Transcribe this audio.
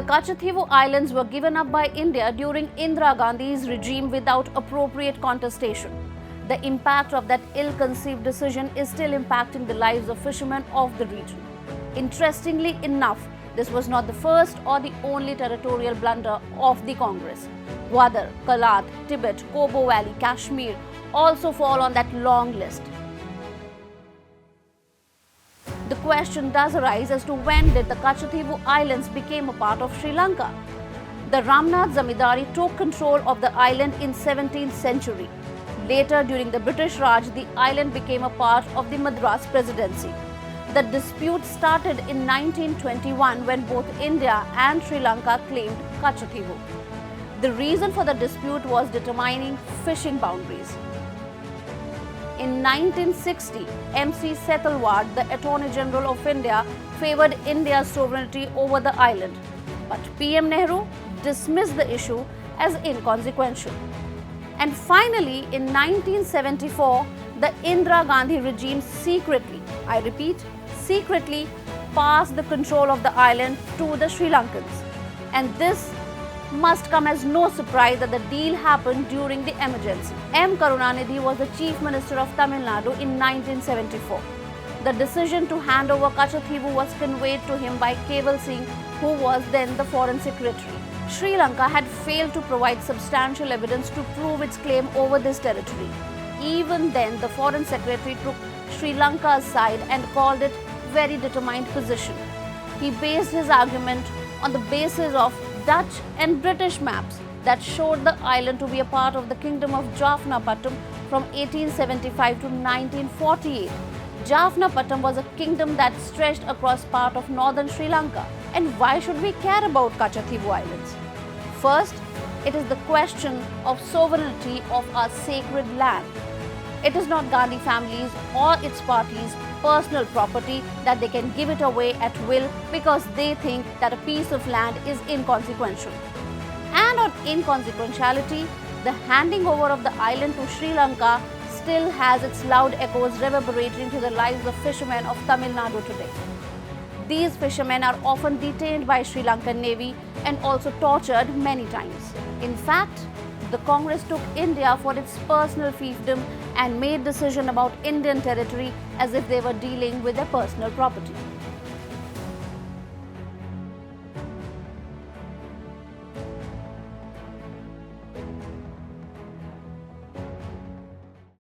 Katchatheevu Islands were given up by India during Indira Gandhi's regime without appropriate contestation. The impact of that ill-conceived decision is still impacting the lives of fishermen of the region. Interestingly enough, this was not the first or the only territorial blunder of the Congress. Gwadar, Kalat, Tibet, Kobo Valley, Kashmir also fall on that long list. The question does arise as to when did the Katchatheevu Islands became a part of Sri Lanka. The Ramnath Zamindari took control of the island in 17th century. Later, during the British Raj, the island became a part of the Madras Presidency. The dispute started in 1921 when both India and Sri Lanka claimed Katchatheevu. The reason for the dispute was determining fishing boundaries. In 1960, M.C. Sethalwad, the Attorney General of India, favoured India's sovereignty over the island. But PM Nehru dismissed the issue as inconsequential. And finally, in 1974, the Indira Gandhi regime secretly, I repeat, secretly passed the control of the island to the Sri Lankans. And this must come as no surprise that the deal happened during the emergency. M. Karunanidhi was the Chief Minister of Tamil Nadu in 1974. The decision to hand over Katchatheevu was conveyed to him by Keval Singh, who was then the Foreign Secretary. Sri Lanka had failed to provide substantial evidence to prove its claim over this territory. Even then, the Foreign Secretary took Sri Lanka's side and called it very determined position. He based his argument on the basis of Dutch and British maps that showed the island to be a part of the Kingdom of Jaffna-Pattam from 1875 to 1948. Jaffna-Pattam was a kingdom that stretched across part of northern Sri Lanka. And why should we care about Katchatheevu Islands? First, it is the question of sovereignty of our sacred land. It is not Gandhi family's or its party's personal property that they can give it away at will because they think that a piece of land is inconsequential. And on inconsequentiality, the handing over of the island to Sri Lanka still has its loud echoes reverberating to the lives of fishermen of Tamil Nadu today. These fishermen are often detained by Sri Lankan Navy and also tortured many times. In fact, the Congress took India for its personal fiefdom and made decision about Indian territory as if they were dealing with their personal property.